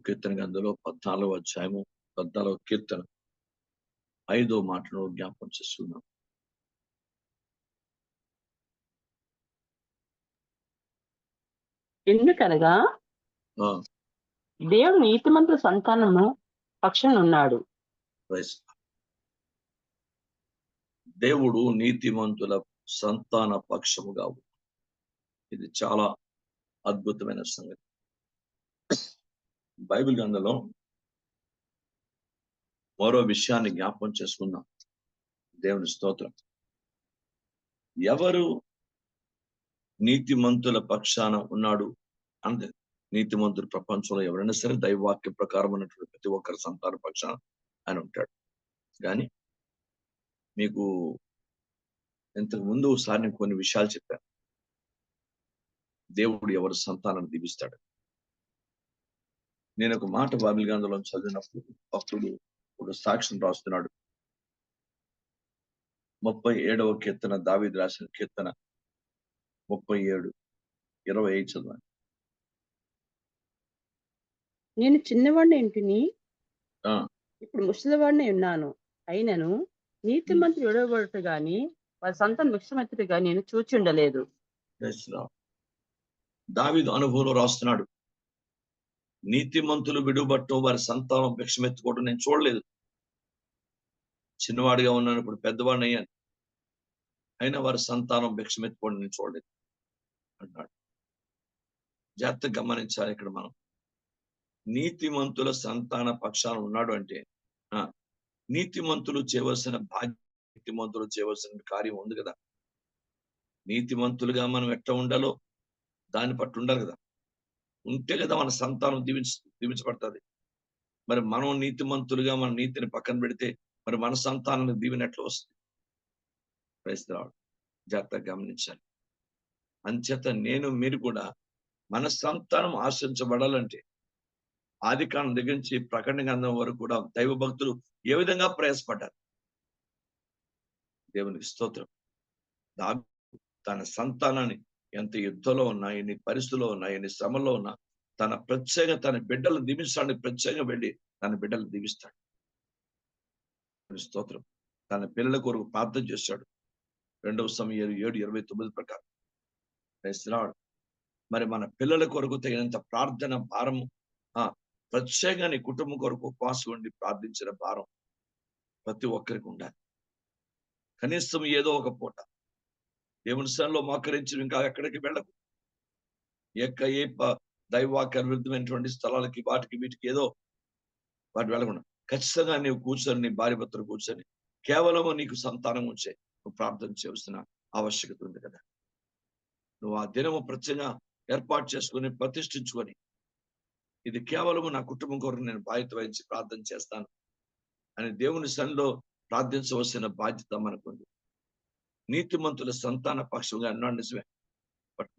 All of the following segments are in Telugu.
కీర్తన గ్రంథంలో 14వ అధ్యాయము 14వ కీర్తన 5వ మాటను జ్ఞాపకం చేస్తున్నాం. ఎందుకనగా ఆ, దేవుడు నీతిమంతుల సంతానము పక్షాన ఉన్నాడు. ప్రైజ్. దేవుడు నీతిమంతుల సంతాన పక్షముగా ఉన్నాడు. ఇది చాలా అద్భుతమైన సంగతి. బైబిల్ గ్రంథంలో మరో విషయాన్ని జ్ఞాపకం చేసుకుందాం. దేవుని స్తోత్రం. ఎవరు నీతిమంతుల పక్షాన ఉన్నాడు అంటే నీతిమంతుల ప్రపంచంలో ఎవరైనా సరే దైవవాక్య ప్రకారం ఉన్నటువంటి ప్రతి ఒక్కరి సంతాన పక్షాన ఆయన ఉంటాడు. కానీ మీకు ఇంతకు ముందు ఒకసారి నేను కొన్ని విషయాలు చెప్పాను. దేవుడు ఎవరి సంతానాన్ని దీవిస్తాడు. నేను ఒక మాట బైబిల్ గ్రంథంలో చదివినప్పుడు భక్తుడు ఒక సాక్ష్యం రాస్తున్నాడు. 37వ కీర్తన, దావీదు రాసిన కీర్తన 37:25 చదవండి. నేను చిన్నవాడిని ఇంటిని ఆ, ఇప్పుడు ముసలివాడిని ఉన్నాను. అయినను నీతిమంతులు విడవబడుట గాని వారి సంతానం విషమెత్తుగా నేను చూచుండలేదు. praise the Lord. దావీదు అనుభవంలో రాస్తున్నాడు. నీతిమంతులు విడుబట్టం వారి సంతానం భిక్షమెత్తుకోవడం నేను చూడలేదు. చిన్నవాడిగా ఉన్నాను, ఇప్పుడు పెద్దవాడిని అయ్యాను, అయినా వారి సంతానం భిక్షమెత్తుకోవడం నేను చూడలేదు అన్నాడు. జాగ్రత్తగా గమనించాలి. ఇక్కడ మనం నీతిమంతుల సంతాన పక్షాన ఉన్నాడు అంటే నీతిమంతులు చేయవలసిన బాధ్యత, నీతిమంతులు చేయవలసిన కార్యం ఉంది కదా. నీతిమంతులుగా మనం ఎట్లా ఉండాలో దాన్ని పట్టు ఉండాలి కదా. ఉంటే కదా మన సంతానం దీవించబడుతుంది. మరి మనం నీతిమంతులుగా మన నీతిని పక్కన పెడితే మరి మన సంతానానికి దీవెన ఎట్లా వస్తుంది? Praise the Lord. జాగ్రత్తగా గమనించాలి. అంచేత మీరు కూడా మన సంతానం ఆశించబడాలంటే ఆదికాండం దగ్గర నుంచి ప్రకటన గ్రంథం వరకు కూడా దైవ భక్తులు ఏ విధంగా ప్రయాసపడ్డారు. దేవునికి స్తోత్రం. తన సంతానాన్ని ఎంత యుద్ధంలో ఉన్నా, ఎన్ని పరిస్థితుల్లో ఉన్నా, ఎన్ని శ్రమల్లో ఉన్నా తన బిడ్డలు దీవించడానికి ప్రత్యేకంగా వెళ్ళి తన బిడ్డలు దీవిస్తాడు. స్తోత్రం. తన పిల్లల కొరకు ప్రార్థన చేశాడు. 2వ సమూయేలు 7:29 ప్రకారం. Praise the Lord. మరి మన పిల్లల కొరకు తగినంత ప్రార్థన భారము ప్రత్యేకంగా నీ కుటుంబం కొరకు ఉపవాసం ఉండి ప్రార్థించిన భారం ప్రతి ఒక్కరికి ఉండాలి. కనీసం ఏదో ఒక పూట దేవుని స్థానంలో మోకరించి ఇంకా ఎక్కడికి వెళ్ళకు. ఏ దైవవాక్య విరుద్ధమైనటువంటి స్థలాలకి వాటికి వీటికి ఏదో వాటి వెళ్ళకుండా ఖచ్చితంగా నీవు కూర్చొని, నీ భార్య భర్తలు కూర్చొని కేవలము నీకు సంతానం ఉంచే నువ్వు ప్రార్థన చేస్తున్న ఆవశ్యకత ఉంది కదా. నువ్వు ఆ దినము ప్రత్యేకంగా ఏర్పాటు చేసుకొని ప్రతిష్ఠించుకొని ఇది కేవలము నా కుటుంబం కొరకు నేను బాధ్యత వహించి ప్రార్థన చేస్తాను అని దేవుని సన్నిధిలో ప్రార్థించవలసిన బాధ్యత మనకుంది. నీతిమంతుల సంతాన పక్షంగా అన్నాడు నిజమే. బట్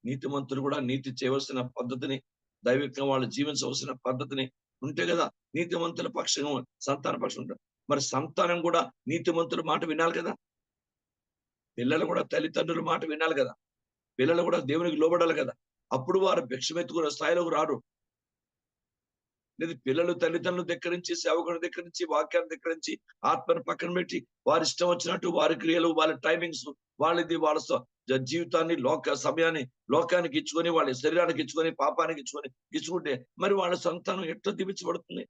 నీతిమంతులు కూడా నీతి చేయవలసిన పద్ధతిని, దైవికంగా వాళ్ళు జీవించవలసిన పద్ధతిని ఉంటే కదా నీతిమంతుల పక్షంగా సంతాన పక్షం ఉంటారు. మరి సంతానం కూడా నీతిమంతుల మాట వినాలి కదా. పిల్లలు కూడా తల్లిదండ్రుల మాట వినాలి కదా. పిల్లలు కూడా దేవునికి లోబడాలి కదా. అప్పుడు వారు భిక్షమెత్తుకునే స్థాయిలోకి రారు. లేదు పిల్లలు తల్లిదండ్రులు దగ్గర నుంచి, సేవకుని దగ్గర నుంచి, వాక్యాన్ని దగ్గర నుంచి ఆత్మను పక్కన పెట్టి వారి ఇష్టం వచ్చినట్టు వారి క్రియలు, వాళ్ళ టైమింగ్స్, వాళ్ళ జీవితాన్ని, సమయాన్ని లోకానికి ఇచ్చుకొని, వాళ్ళ శరీరానికి ఇచ్చుకొని, పాపానికి ఇచ్చుకుంటే మరి వాళ్ళ సంతానం ఎట్లా దీవించబడుతుంది?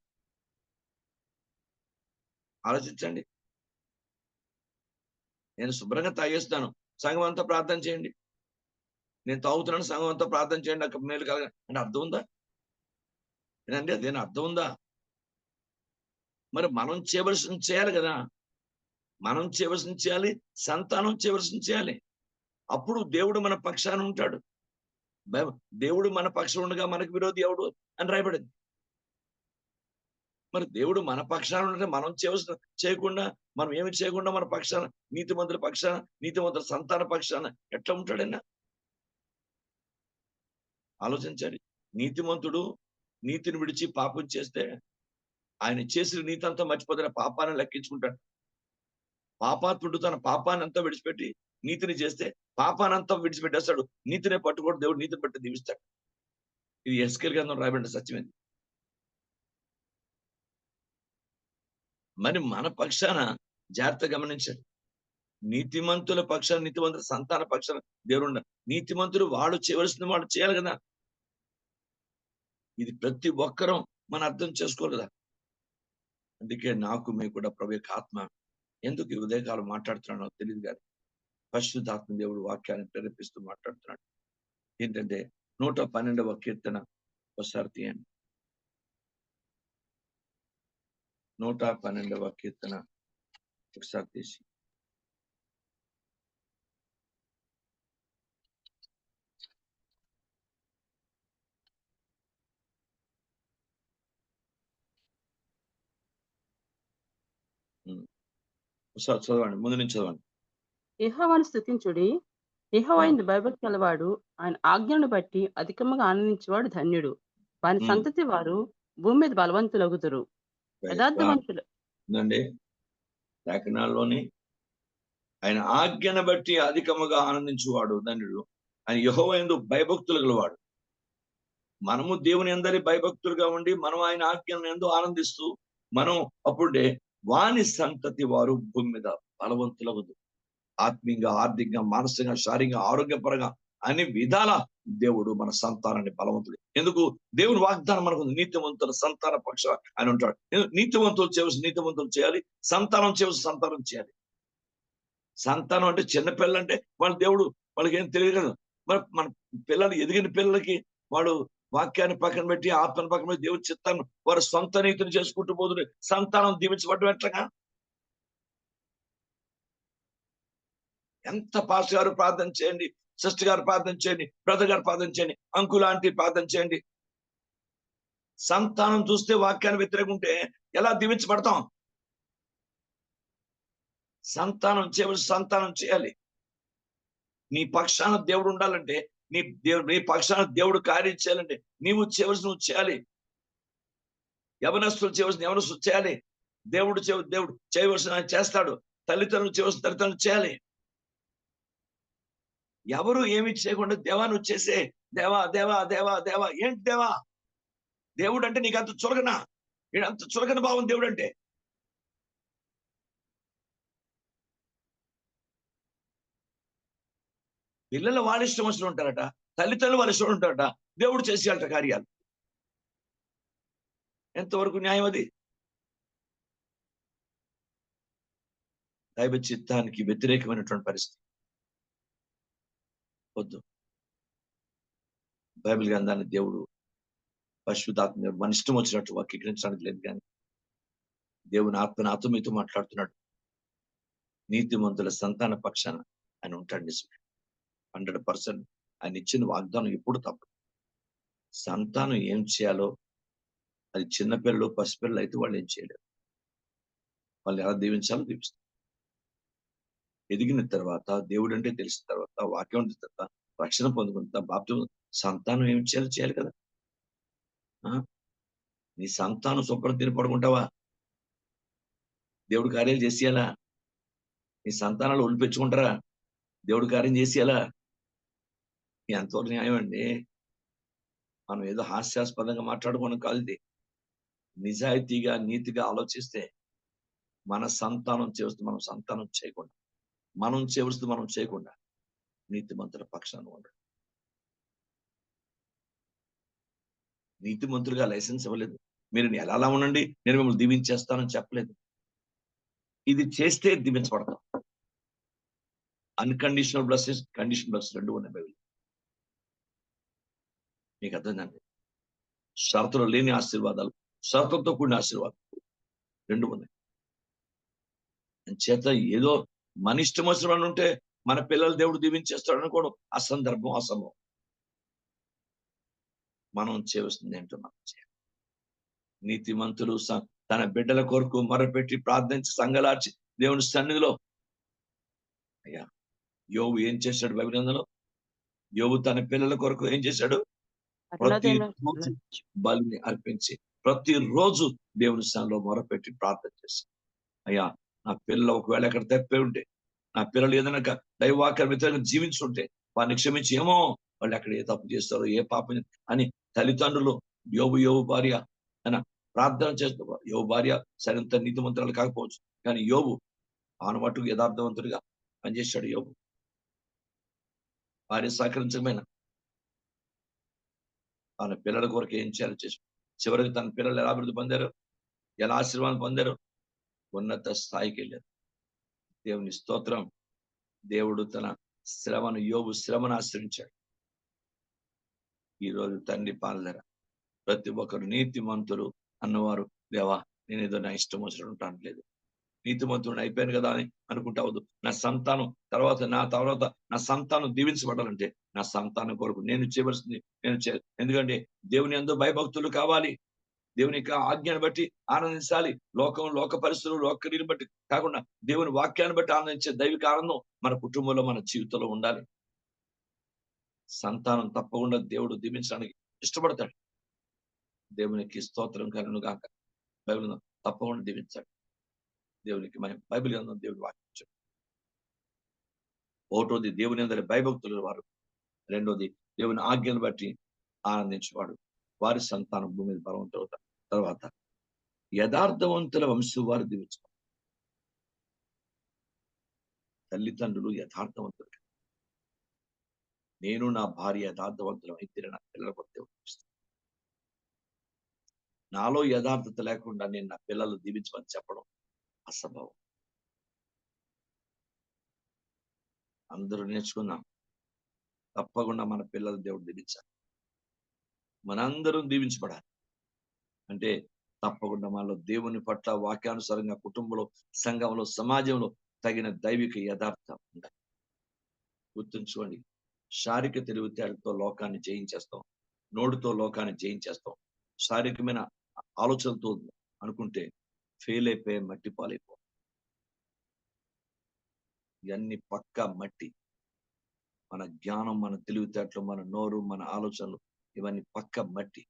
ఆలోచించండి. నేను శుభ్రంగా తాగేస్తాను, సంఘం అంతా ప్రార్థన చేయండి. నేను తాగుతున్నాను, సంఘం అంతా ప్రార్థన చేయండి, నాకు మేలు కలగ అంటే అర్థం ఉందా? ఏనండి అదేనా అర్థం ఉందా? మరి మనం చేయవలసిన చేయాలి కదా. మనం చేయవలసిన చేయాలి, సంతానం చేయవలసిన చేయాలి. అప్పుడు దేవుడు మన పక్షాన ఉంటాడు. దేవుడు మన పక్షం ఉండగా మనకు విరోధి ఎవడు అని రాయబడింది. మరి దేవుడు మన పక్షాన ఉంటే మనం చేయకుండా, మనం ఏమి చేయకుండా మన పక్షాన, నీతిమంతుల సంతాన పక్షాన ఎట్లా ఉంటాడన్నా ఆలోచించాలి. నీతిమంతుడు నీతిని విడిచి పాపం చేస్తే ఆయన చేసిన నీతి అంతా మర్చిపోతే పాపాన్ని లెక్కించుకుంటాడు. పాపాత్ముడు తన పాపాన్ని అంతా విడిచిపెట్టి నీతిని చేస్తే పాపానంతా విడిచిపెట్టేస్తాడు. నీతినే పట్టుకోడు, దేవుడు నీతిని బట్టి దీవిస్తాడు. ఇది ఎస్కేల్ గ్రంథం రాయబడిన సత్యమైంది. మరి మన పక్షాన జాగ్రత్త గమనించండి. నీతిమంతుల పక్షాన, నీతిమంతుల సంతాన పక్షాన దేవుడు నీతిమంతులు వాళ్ళు చేయవలసిన వాళ్ళు చేయాలి కదా. ఇది ప్రతి ఒక్కరూ మనం అర్థం చేసుకోవాలి కదా. అందుకే నాకు మీకు కూడా ప్రభు యొక్క ఆత్మ ఎందుకు ఈ ఉదయకాలం మాట్లాడుతున్నానో తెలియదు కానీ పరిశుద్ధాత్మ దేవుడు వాక్యాన్ని ప్రేరేపిస్తూ మాట్లాడుతున్నాడు. ఏంటంటే 112వ కీర్తన ఒకసారి తీయండి. 112వ కీర్తన ఒకసారి తీసి ఒకసారి చదవండి, ముందు నుంచి చదవండి. యెహోవాను స్తుతించుడి. యెహోవాయందు భయభక్తి గలవాడు ఆయన ఆజ్ఞలను బట్టి అధికముగా ఆనందించేవాడు ధన్యుడు. వాని సంతతి వారు భూమి మీద బలవంతులగుదురు. యథార్థవంతులు అండి లేఖనాల్లోని ఆయన ఆజ్ఞను బట్టి అధికముగా ఆనందించువాడు ధన్యుడు. ఆయన యెహోవాయందు భయభక్తులు గలవాడు. మనము దేవుని అందరి భయభక్తులుగా ఉండి మనం ఆయన ఆజ్ఞలను ఎందు ఆనందిస్తూ మనం అప్పుడే వాని సంతతి వారు భూమి మీద బలవంతులవద్దు. ఆత్మీయంగా, ఆర్థికంగా, మానసికంగా, శారీరంగా, ఆరోగ్యపరంగా అన్ని విధాల దేవుడు మన సంతానాన్ని బలవంతుడు. ఎందుకు? దేవుని వాగ్దానం మనకు నీతివంతుల సంతాన పక్ష అని ఉంటాడు. నీతివంతులు చేయవలసిన నీతివంతులు చేయాలి, సంతానం చేయవలసిన సంతానం చేయాలి. సంతానం అంటే చిన్నపిల్లలు అంటే వాళ్ళ దేవుడు వాళ్ళకి ఏం తెలియదు కదా. మరి మన పిల్లలు ఎదిగిన పిల్లలకి వాడు వాక్యాన్ని పక్కన పెట్టి ఆత్మను పక్కన పెట్టి దేవుడి చిత్తాన్ని వారు సొంత నీతిని చేసుకుంటూ పోతుంది. సంతానం దీవించబడ్డం ఎట్లగా? ఎంత పాస్టర్ గారు ప్రార్థన చేయండి, సిస్టర్ గారు ప్రార్థన చేయండి, బ్రదర్ గారు ప్రార్థన చేయండి, అంకుల్ ఆంటీ ప్రార్థన చేయండి, సంతానం చూస్తే వాక్యాన్ని వ్యతిరేకం ఉంటే ఎలా దీవించబడతాం? సంతానం చేయవలసి సంతానం చేయాలి. నీ పక్షాన దేవుడు ఉండాలంటే, నీ పక్షాన దేవుడు కార్యం చేయాలంటే నీవు చేయవలసి నువ్వు చేయాలి. యవనస్తులు చేయవలసిన యవనస్తులు చేయాలి. దేవుడు చేయవలసిన ఆయన చేస్తాడు. తల్లిదండ్రులు చేయవలసిన తల్లిదండ్రులు చేయాలి. ఎవరు ఏమి చేయకుండా దేవా నువ్వు చేసే, దేవా దేవా దేవా దేవా ఏంటి దేవా? దేవుడు అంటే నీకు అంత చులకన, అంత చులకన భావం దేవుడు అంటే. పిల్లలు వాళ్ళ ఇష్టం వచ్చిన ఉంటారట, తల్లిదండ్రులు వాళ్ళ ఇష్టం ఉంటారట, దేవుడు చేసేయాలట కార్యాలు. ఎంతవరకు న్యాయం అది? దైవ చిత్తానికి వ్యతిరేకమైనటువంటి పరిస్థితి. వద్దు. బైబిల్ గ్రంథాన్ని దేవుడు పరిశుద్ధాత్మ మన ఇష్టం వచ్చినట్టు వక్రీకరించడానికి లేదు, కానీ దేవుని ఆత్మ నాతో మీతో మాట్లాడుతున్నాడు. నీతిమంతుల సంతాన పక్షాన ఆయన ఉంటాడు. నిజమే, 100% ఆయన ఇచ్చిన వాగ్దానం ఎప్పుడు తప్పదు. సంతానం ఏం చేయాలో అది చిన్నపిల్లలు, పసిపిల్లలు అయితే వాళ్ళు ఏం చేయలేరు. వాళ్ళు ఎలా దీవించాలో దీవిస్తారు. ఎదిగిన తర్వాత, దేవుడు అంటే తెలిసిన తర్వాత, వాక్యం తర్వాత, రక్షణ పొందుకున్న తర్వాత, బాప్తిజం సంతానం ఏం చేయాలి కదా. నీ సంతానం శుభ్రం తిని పడుకుంటావా? దేవుడు కార్యాలు చేసేయాలా? నీ సంతానాలు ఒలిపెచ్చుకుంటారా? దేవుడు కార్యం చేసేయాలా? ఎంతవరకు న్యాయం అండి? మనం ఏదో హాస్యాస్పదంగా మాట్లాడుకోవడం కాదు ఇది. నిజాయితీగా, నీతిగా ఆలోచిస్తే మన సంతానం చేస్తూ మనం సంతానం చేయకుండా, మనం చేస్తూ మనం చేయకుండా నీతిమంతుల పక్షాన ఉండడు. నీతిమంతులుగా లైసెన్స్ ఇవ్వలేదు. మీరు ఎలా ఉండండి, నేను మిమ్మల్ని దీవించేస్తానని చెప్పలేదు. ఇది చేస్తే దీవించబడతాం. అన్కండిషనల్ బ్లెస్సింగ్స్, కండిషనల్ బ్లెస్సింగ్స్ రెండు ఉన్నాయి బైబిల్. మీకు అర్థమైందండి? షరతులు లేని ఆశీర్వాదాలు, షరతులతో కూడిన ఆశీర్వాదాలు రెండు ఉన్నాయి. చేత ఏదో మన ఇష్టం వచ్చిన ఉంటే మన పిల్లలు దేవుడు దీవించేస్తాడు అనుకోవడం అసందర్భం, అసంభవం. మనం చేయవలసింది ఏంటో మనం చేయాలి. నీతిమంతులు తన బిడ్డల కొరకు మొరపెట్టి ప్రార్థించి సంగలార్చి దేవుని సన్నిధిలో, అయ్యా యోబు ఏం చేశాడు బైబిల్ గ్రంథంలో? యోబు తన పిల్లల కొరకు ఏం చేశాడు? ప్రతిరోజు బలిని అర్పించి ప్రతిరోజు దేవుని స్థానంలో మొరపెట్టి ప్రార్థన చేసి, అయ్యా నా పిల్లలు ఒకవేళ ఎక్కడ తప్పే ఉంటే, నా పిల్లలు ఏదైనా దైవాక్య వ్యతిరేకంగా జీవించుంటే వారిని క్షమించి, ఏమో వాళ్ళు ఎక్కడ ఏ తప్పు చేస్తారో, ఏ పాపం అని తల్లిదండ్రులు యోబు భార్య ఆయన ప్రార్థన చేస్తూ, యోబు భార్య సరిగ్గా నీతిమంతురాలు కాకపోవచ్చు, కానీ యోబు ఆన మట్టుకు యథార్థవంతుడిగా పనిచేశాడు. యోబు భార్య సహకరించకపోయినా తన పిల్లల కొరకు ఏం చేయాలో చేసి చివరికి తన పిల్లలు ఎలా అభివృద్ధి పొందారు, ఎలా ఆశీర్వాదం పొందారు, ఉన్నత స్థాయికి వెళ్ళారు. దేవుని స్తోత్రం. దేవుడు తన యోబు శ్రమను ఆశ్రయించాడు. ఈ రోజు తండ్రి పాలన ప్రతి ఒక్కరు నీతిమంతులు అన్నవారు, దేవా నేను ఏదో నా ఇష్టం వచ్చినట్టు ఉంటాను లేదు, నీతిమంతుడు అయిపోయాను కదా అని అనుకుంటావద్దు. నా సంతానం తర్వాత నా సంతానం దీవించబడాలంటే నా సంతానం కొరకు నేను చేయవలసింది నేను ఎందుకంటే దేవుని యందు భయభక్తులు కావాలి. దేవుని యొక్క ఆజ్ఞను బట్టి ఆనందించాలి. లోక పరిస్థితులు లోకరీని బట్టి కాకుండా దేవుని వాక్యాన్ని బట్టి ఆనందించే దైవిక ఆనందం మన కుటుంబంలో మన జీవితంలో ఉండాలి. సంతానం తప్పకుండా దేవుడు దీవించడానికి ఇష్టపడతాడు. దేవునికి స్తోత్రం కలుగును గాక. బైబిల్ తప్పకుండా దీవించాడు. దేవునికి మనం బైబిల్ గ్రంథం దేవుడు వాక్యం. ఒకటోది దేవుని అందరి భయభక్తులు వారు, రెండోది దేవుని ఆజ్ఞను బట్టి ఆనందించేవాడు, వారి సంతానం భూమి మీద బలవంతులు అవుతారు. తర్వాత యథార్థవంతుల వంశం వారు దీవించారు. తల్లిదండ్రులు యథార్థవంతులు. నేను నా భార్య యథార్థవంతులం అయితే నా పిల్లల కొరకు నాలో యథార్థత లేకుండా నేను నా పిల్లలు దీవించమని చెప్పడం అసంభవం. అందరూ నేర్చుకుందాం. తప్పకుండా మన పిల్లలు దేవుడు దీవించాలి. మనందరం దీవించబడాలి. అంటే తప్పకుండా మనలో దేవుని పట్ల వాక్యానుసారంగా కుటుంబంలో, సంఘంలో, సమాజంలో తగిన దైవిక యథార్థం ఉండాలి. గుర్తుంచుకోండి, శారీరక తెలివితేటలతో లోకాన్ని జయించేస్తాం, నోటితో లోకాన్ని జయించేస్తాం. శారీరకమైన ఆలోచనలతో అనుకుంటే ఫెయిల్ అయిపోయే మట్టి పాలైపో. ఇవన్నీ పక్కా మట్టి. మన జ్ఞానం, మన తెలివితేటలు, మన నోరు, మన ఆలోచనలు ఇవన్నీ పక్క మట్టి.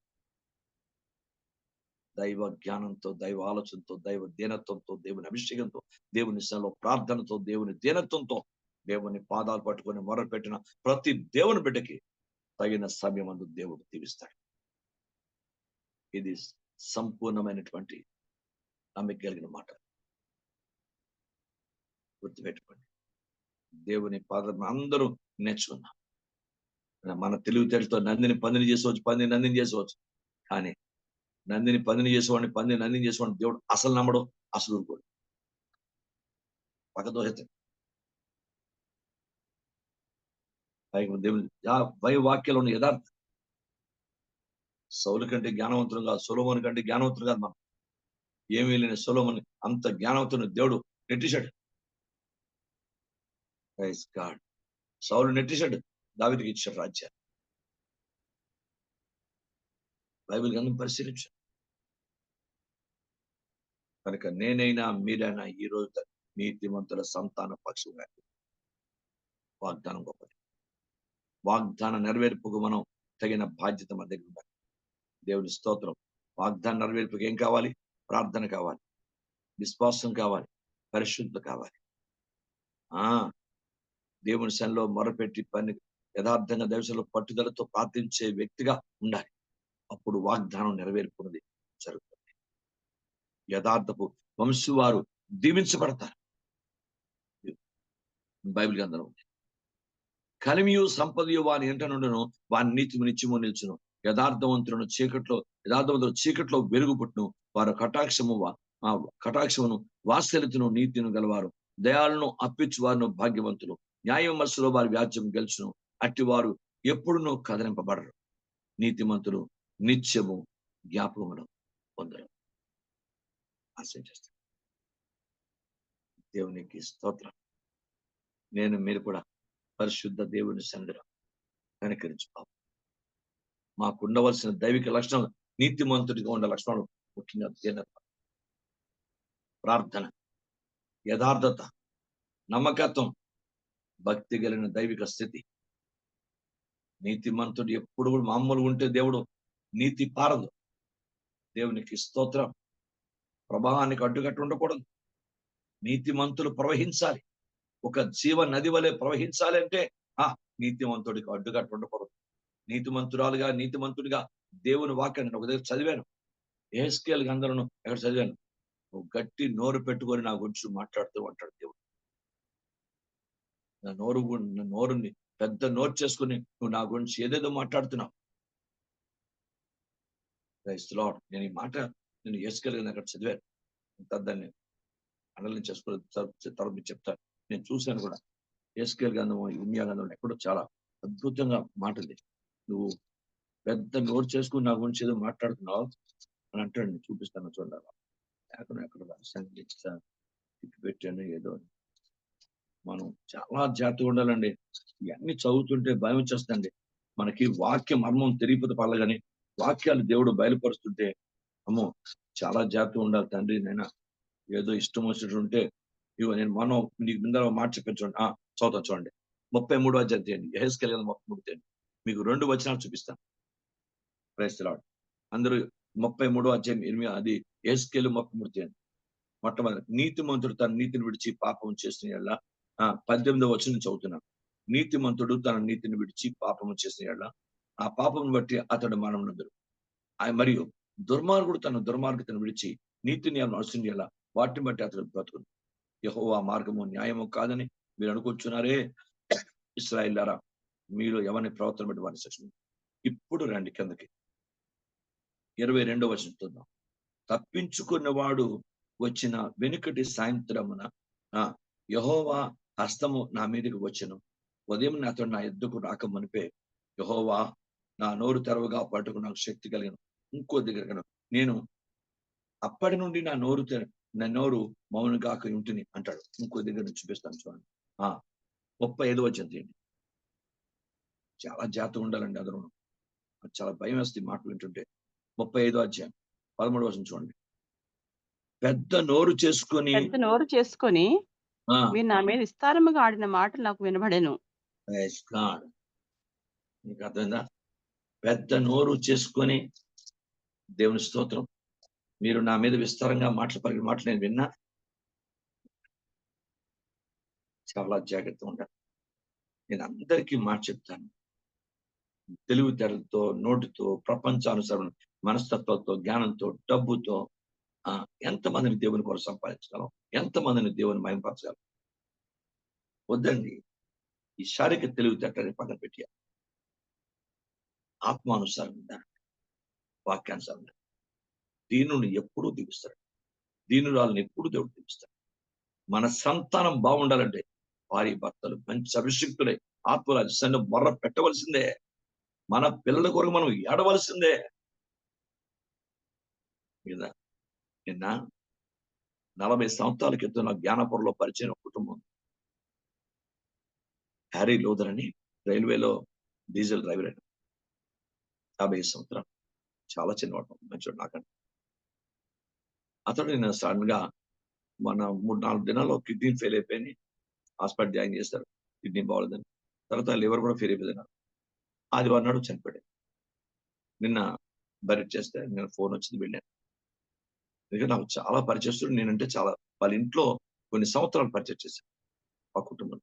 దైవ జ్ఞానంతో, దైవ ఆలోచనతో, దైవ దీనత్వంతో, దేవుని అభిషేకంతో, దేవుని సేవలో ప్రార్థనతో, దేవుని దీనత్వంతో, దేవుని పాదాలు పట్టుకొని మొరపెట్టిన ప్రతి దేవుని బిడ్డకి తగిన సమయమందు దేవుడు దీవిస్తాడు. ఇది సంపూర్ణమైనటువంటి నమ్మిక కలిగిన మాట. గుర్తుపెట్టుకోండి. దేవుని పాదం అందరూ నేర్చుకున్నాం. మన తెలివితేటలతో నందిని పందిని చేసుకోవచ్చు, పందిని నందిని చేసుకోవచ్చు. కానీ నందిని పందిని చేసేవాడిని దేవుడు అసలు నమ్మడు, అసలు ఊరుకోడు. పక్కదోహెత్తాడు. దేవుని వాక్యాలు ఉన్న యథార్థ. సౌలు కంటే జ్ఞానవంతుడు కాదు, సొలొమోను కంటే జ్ఞానవంతుడు కాదు. మనం ఏమీ లేని సొలొమోను అంత జ్ఞానవంతుని దేవుడు నెట్టిశాడు. Praise God. సౌలు నెట్టిశాడు, దావీదుకి ఇచ్చాడు రాజ్యాన్ని. బైబిల్ గ్రంథం పరిశీలించాడు. కనుక నేనైనా మీరైనా ఈ రోజు నీతిమంతుల సంతాన పక్షంగా వాగ్దానం గొప్పది. వాగ్దాన నెరవేర్పుకు మనం తగిన బాధ్యత మన దగ్గర ఉండాలి. దేవుని స్తోత్రం. వాగ్దాన నెరవేర్పుకి ఏం కావాలి? ప్రార్థన కావాలి, విశ్వాసం కావాలి, పరిశుద్ధత కావాలి. దేవుని సన్నిధిలో మొరపెట్టి పని యథార్థంగా దైవసంలో పట్టుదలతో ప్రార్థించే వ్యక్తిగా ఉండాలి. అప్పుడు వాగ్దానం నెరవేర్పున్నది జరుగుతుంది. యథార్థపు వంశు వారు దీవించబడతారు. బైబిల్ గ్రంథంలో ఉంది. కలిమియు సంపదయు వాని ఎంట నుండును, వాని నీతిని నిత్యము నిల్చును. యథార్థవంతులను చీకట్లో వెలుగు పుట్టును. వారు కటాక్షమును వాత్సల్యతను నీతిని గలవారు. దయాలను అప్పించు వారిను భాగ్యవంతులు. న్యాయ మనసులో వారి వ్యాజ్యం గెలుచును. అట్టి వారు ఎప్పుడునూ కదలింపబడరు. నీతిమంతులు నిత్యము జ్ఞాపకమును పొందరు. ఆశయం చేస్తాను. దేవునికి స్తోత్రం. మీరు కూడా పరిశుద్ధ దేవుని సన్నిధిలో కనికరించుకోవాలి. మాకు ఉండవలసిన దైవిక లక్షణాలు, నీతిమంతుడిగా ఉండే లక్షణాలు ముఖ్యంగా దీనత, ప్రార్థన, యథార్థత, నమ్మకత్వం, భక్తి కలిగిన దైవిక స్థితి. నీతిమంతుడు ఎప్పుడు కూడా మామూలు ఉంటే దేవుడు నీతి పారదు. దేవునికి స్తోత్రం. ప్రవాహానికి అడ్డుకట్టు ఉండకూడదు. నీతిమంతులు ప్రవహించాలి. ఒక జీవ నది వలె ప్రవహించాలి అంటే నీతిమంతుడికి అడ్డుకట్టు ఉండకూడదు. నీతిమంతుడిగా దేవుని వాక్యాన్ని ఒక దగ్గర చదివాను. యెహెజ్కేలు గ్రంథంలో ఎక్కడ చదివాను. నువ్వు గట్టి నోరు పెట్టుకొని నా గురించి మాట్లాడుతూ అంటాడు దేవుడు. నా నోరుని పెద్ద నోరు చేసుకుని నువ్వు నా గురించి ఏదేదో మాట్లాడుతున్నావు. Praise the Lord. నేను ఈ మాట నేను యెహెజ్కేలు గ్రంథం అక్కడ చదివాను. దాన్ని అనలైజ్ చేసుకుని తర్వాత మీకు చెప్తాను. నేను చూశాను కూడా. యెహెజ్కేలు గ్రంథం, ఇర్మీయా గ్రంథంలో ఎక్కడో చాలా అద్భుతంగా మాట ఉంది. నువ్వు పెద్ద నోరు చేసుకుని నా గురించి ఏదో మాట్లాడుతున్నావు అని అంటాడు. నేను చూపిస్తాను చూడాలి. ఎక్కడ రాశాను పెట్టాను ఏదో. మనం చాలా జాగ్రత్తగా ఉండాలండి. ఇవన్నీ చదువుతుంటే భయం వచ్చేస్తుందండి. మనకి వాక్య మర్మం తెలియకపోతే పర్లేదు కానీ వాక్యాలు దేవుడు బయలుపరుస్తుంటే అమ్మో చాలా జాగ్రత్తగా ఉండాలి తండ్రి. నైనా ఏదో ఇష్టం వచ్చినట్టు ఉంటే ఇగో నేను మనం నీకు ముందర మాట చెప్పాను చూడండి. చదువుతా చూడండి. 33వ అధ్యాయం తీయండి. యెహెజ్కేలు 33 తీయండి. మీకు 2 వచనాలు చూపిస్తాను. Praise the Lord. అందరూ 33వ అధ్యాయం అది యెహెజ్కేలు 33 తీయండి. మొట్టమొదటి నీతిమంతుడు తన నీతిని విడిచి పాపం చేసిన యెడల 18వ వచనం చదువుతున్నాను. నీతిమంతుడు తన నీతిని విడిచి పాపము చేసిన యెడల ఆ పాపం బట్టి అతడు మరణమునందుడు. మరియు దుర్మార్గుడు తన దుర్మార్గతను విడిచి నీతిని అనుసరించిన యెడల వాటిని బట్టి అతడు బ్రతుకును. యెహోవా మార్గము న్యాయము కాదని మీరు అనుకుంటున్నారే ఇశ్రాయేలులారా, మీలో ఎవరిని ప్రవర్తన బట్టి వారిని శిక్షణ. ఇప్పుడు రండి కిందకి 22వ వచనం చూద్దాం. తప్పించుకున్నవాడు వచ్చిన వెనుకటి సాయంత్రమున యెహోవా హస్తము నా మీదకి వచ్చెను. ఉదయం అతడు నా ఎద్దుకు రాక మునిపే యెహోవా నా నోరు తెరవగా పట్టుకు నాకు శక్తి కలిగిన. ఇంకో దగ్గర నేను అప్పటి నుండి నా నోరు మౌనంగా ఉంటుని అంటాడు. ఇంకో దగ్గర నుంచి చూపిస్తాను చూడండి. 35వ వచనం తీయండి. చాలా జాగ్రత్తగా ఉండాలండి. అందరూ చాలా భయం వేస్తుంది మాటలు వింటుంటే. 35వ అధ్యాయం 13వ వచనం చూడండి. పెద్ద నోరు చేసుకొని మీరు నా మీద విస్తారముగా ఆడిన మాటలు నాకు వినబడెను. మీకు అర్థమైందా? పెద్ద నోరు చేసుకొని దేవుని స్తోత్రం. మీరు నా మీద విస్తారంగా మాటలు నేను విన్నా. చాలా జాగ్రత్తగా ఉండాలి. నేను అందరికీ మాట చెప్తాను. తెలివితేటలతో, నోటితో, ప్రపంచానుసరణ మనస్తత్వంతో, జ్ఞానంతో, డబ్బుతో ఎంతమందిని దేవుని కొరకు సంపాదించగలం? ఎంతమందిని దేవుని మహిమపరచగలం? వద్దండి. ఈ శారీరక తెలివితేటని పక్కన పెట్టి ఆత్మానుసారంగా వాక్యానుసారంగా దీనుని ఎప్పుడూ దీవిస్తాడు. దీనురాలను ఎప్పుడు దేవుడు దీవిస్తాడు. మన సంతానం బాగుండాలంటే భార్య భర్తలు మంచి అభిషిక్తులై ఆత్మరాజ్యాన్ని మొర్ర పెట్టవలసిందే. మన పిల్లల కొరకు మనం ఏడవలసిందే. నిన్న 40 సంవత్సరాల క్రితం నా జ్ఞానపురంలో పరిచయం కుటుంబం. హ్యారీ లోదర్ అని రైల్వేలో డీజిల్ డ్రైవర్ అయినా 50 సంవత్సరాలు. చాలా చిన్నవాడు, మంచివాడు నాకంటే. అతడు నేను సడన్ గా మన 3-4 దినాల్లో కిడ్నీ ఫెయిల్ అయిపోయింది. హాస్పిటల్ జాయిన్ చేశారు. కిడ్నీ బాగోలేదని. తర్వాత లివర్ కూడా ఫెయిల్ అయిపోయింది. ఆదివారం నాడు చనిపోయాడు. నిన్న బయట చేస్తే నేను ఫోన్ వచ్చింది, వెళ్ళాను. ఎందుకంటే నాకు చాలా పరిచయస్తుడు. నేనంటే చాలా వాళ్ళ ఇంట్లో కొన్ని సంవత్సరాలు పరిచయం చేశాను ఆ కుటుంబం.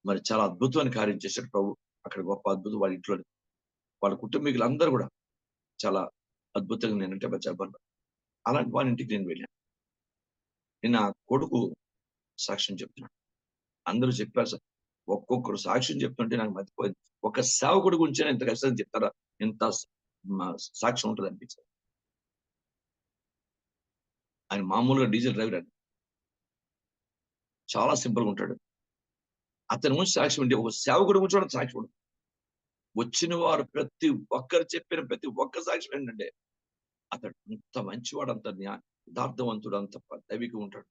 మరి చాలా అద్భుతమైన కార్యం చేశాడు ప్రభు. అక్కడ గొప్ప అద్భుతం వాళ్ళ ఇంట్లో. వాళ్ళ కుటుంబీకులందరూ కూడా చాలా అద్భుతంగా నేనంటే చెప్పాను. అలాంటి వాళ్ళ ఇంటికి నేను వెళ్ళాను. నిన్న కొడుకు సాక్ష్యం చెప్తున్నాడు. అందరూ చెప్పారు సార్. ఒక్కొక్కరు సాక్ష్యం చెప్తుంటే నాకు మర్చిపోయింది. ఒక సేవకుడి గురించి ఇంత కష్టం చెప్తారా? ఇంత సాక్ష్యం ఉంటుంది అనిపించారు. ఆయన మామూలుగా డీజిల్ డ్రైవర్ అండి. చాలా సింపుల్ గా ఉంటాడు. అతని గురించి సాక్ష్యం అంటే ఒక సేవకుడి గురించి కూడా సాక్ష్యం ఉంటుంది. వచ్చిన వారు ప్రతి ఒక్కరు చెప్పిన ప్రతి ఒక్క సాక్ష్యం ఏంటంటే అతడు అంత మంచివాడు, అంత యథార్థవంతుడు, అంత దైవిగా ఉంటాడు.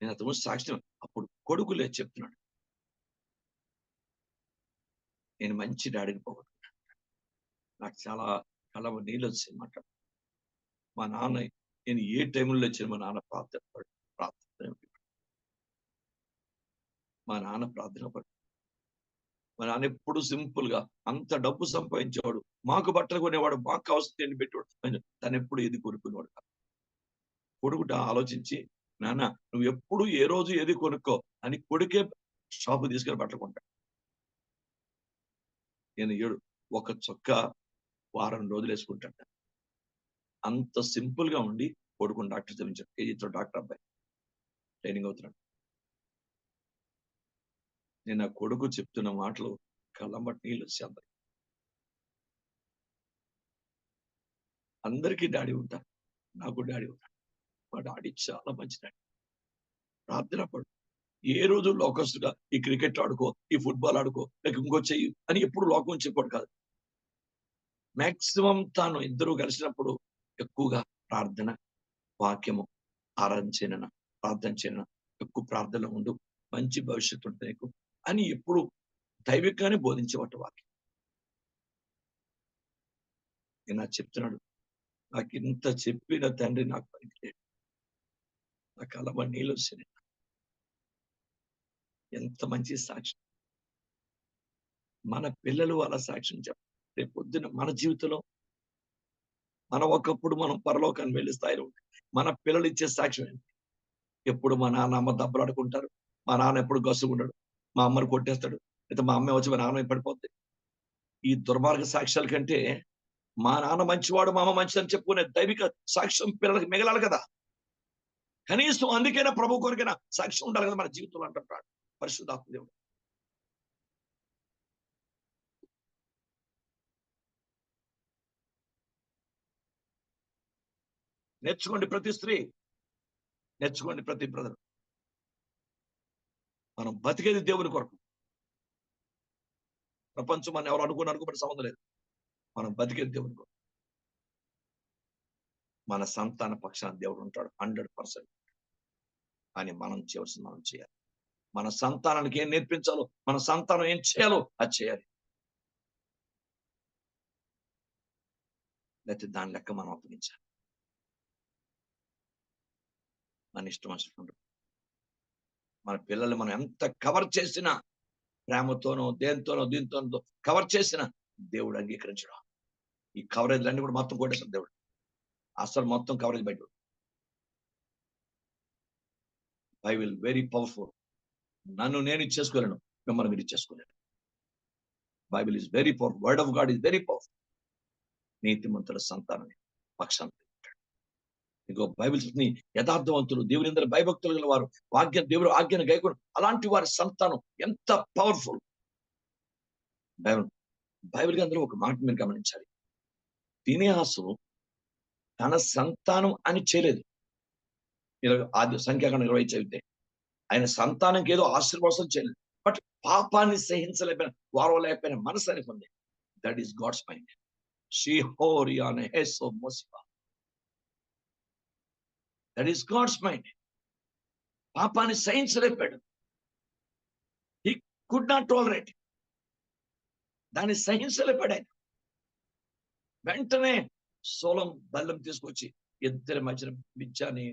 నేను అతని గురించి సాక్ష్యం అప్పుడు కొడుకులే చెప్తున్నాడు. నేను మంచి డాడీని పోగొట్టుకున్నాను. నాకు చాలా కళ్ళ నీళ్ళు వచ్చాయి మాట. మా నాన్న నేను ఏ టైంలో వచ్చిన మా నాన్న ప్రార్థన మా నాన్న ఎప్పుడు సింపుల్ గా అంత డబ్బు సంపాదించేవాడు. మాకు బట్టలు కొనేవాడు, మాకు అవసరం పెట్టేవాడు. తను ఎప్పుడు ఏది కొనుక్కునేవాడు కాదు. కొడుకుట ఆలోచించి, నాన్న నువ్వు ఎప్పుడు ఏ రోజు ఏది కొనుక్కో అని కొడుకే షాపు తీసుకెళ్ళి బట్టలు కొంటాడు. నేను ఒక చొక్క వారం రోజులు వేసుకుంటాట. అంత సింపుల్ గా ఉండి కొడుకుని డాక్టర్ చదివించాడు. కేజీతో డాక్టర్ అబ్బాయి ట్రైనింగ్ అవుతున్నాడు. నేను నా కొడుకు చెప్తున్న మాటలు కళ్ళమ్మటి నీళ్ళు వచ్చి అందరికీ డాడీ ఉంటారు, నాకు డాడీ ఉంటాడు. మా డాడీ చాలా మంచి డాడీ. ప్రార్థన పడు. ఏ రోజు లోకస్తుగా ఈ క్రికెట్ ఆడుకో, ఈ ఫుట్బాల్ ఆడుకో, లేక ఇంకో చెయ్యి అని ఎప్పుడు లోకం చెప్పాడు కాదు. మాక్సిమం తాను ఇద్దరు కలిసినప్పుడు ఎక్కువగా ప్రార్థన, వాక్యము, ప్రార్థన చేయన, ఎక్కువ ప్రార్థనలో ఉండు, మంచి భవిష్యత్తు ఉంటుంది నీకు అని ఎప్పుడు దైవికంగానే బోధించేవాటి వాక్యం. నేను చెప్తున్నాడు, నాకు ఇంత చెప్పిన తండ్రి నాకు పనికిలేడు. నా కళ్ళ నీళ్ళు వచ్చినాయి. ఎంత మంచి సాక్ష్యం. మన పిల్లలు అలా సాక్ష్యం చెప్పాలి. రేపు పొద్దున మన జీవితంలో ఒకప్పుడు మనం పరలోకాన్ని వెళ్ళే స్థాయిలో ఉంటాం. మన పిల్లలు ఇచ్చే సాక్ష్యం ఏంటి? ఎప్పుడు మా నాన్న అమ్మ దెబ్బలాడుకుంటారు, మా నాన్న ఎప్పుడు గసుగుండడు, మా అమ్మని కొట్టేస్తాడు, అయితే మా అమ్మ వచ్చి మా నాన్న పడిపోద్ది. ఈ దుర్మార్గ సాక్ష్యాల కంటే మా నాన్న మంచివాడు, మా అమ్మ మంచిదని చెప్పుకునే దైవిక సాక్ష్యం పిల్లలకి మిగలాలి కదా. కనీసం అందుకైనా ప్రభు కొరకైనా సాక్ష్యం ఉండాలి కదా మన జీవితంలో అంటున్నాడు పరిశుద్ధాత్మ దేవుడు. నేర్చుకోండి ప్రతి స్త్రీ, నేర్చుకోండి ప్రతి బ్రదర్. మనం బతికేది దేవుని కొరకు. ప్రపంచం మనం ఎవరు అనుకుని సంబంధం లేదు. మనం బతికేది దేవుని కొరకు. మన సంతాన పక్షాన దేవుడు ఉంటాడు 100%. కానీ మనం చేయవలసింది మనం చేయాలి. మన సంతానానికి ఏం నేర్పించాలో, మన సంతానం ఏం చేయాలో అది చేయాలి. లేకపోతే దాని లెక్క మనం అప్పగించాలి. మన ఇష్టం వచ్చినట్టు మన పిల్లల్ని మనం ఎంత కవర్ చేసినా, ప్రేమతోనో దేనితోనో దీంతోనో కవర్ చేసినా దేవుడు అంగీకరించడం. ఈ కవరేజ్లన్నీ కూడా మొత్తం కొట్టేస్తాడు దేవుడు. అసలు మొత్తం కవరేజ్ బయట. Bible very powerful. నన్ను నేను ఇచ్చేసుకోలేను, మిమ్మల్ని మీరు ఇచ్చేసుకోలేను. Bible is very powerful. Word of God is very powerful. నీతిమంతుల సంతానాన్ని పక్షాన్ని ఇంకో బైబిల్ యథార్థవంతులు, దేవుని అందరూ భయభక్తులు గల వారు, దేవుడు ఆజ్ఞను గైకొను అలాంటి వారి సంతానం ఎంత పవర్ఫుల్. బైబిల్ అందరూ ఒక మాట మీరు గమనించాలి. ఫినెహాసు తన సంతానం అని చేయలేదు. ఆది సంఖ్యాకాండం 20 చదివితే ఆయన సంతానంకి ఏదో ఆశీర్వాదం చేయలేదు. బట్ పాపాన్ని సహించలేకపోయిన, వారవలేకపోయిన మనసు అని ఉంది. That is God's mind. That is God's mind. పాపాన్ని సహించలేకపోయాడు. He could not tolerate. దాన్ని సహించలేకపోయాడు ఆయన. వెంటనే సోలం బల్లం తీసుకొచ్చి ఇద్దరి మధ్యన బిజ్జాని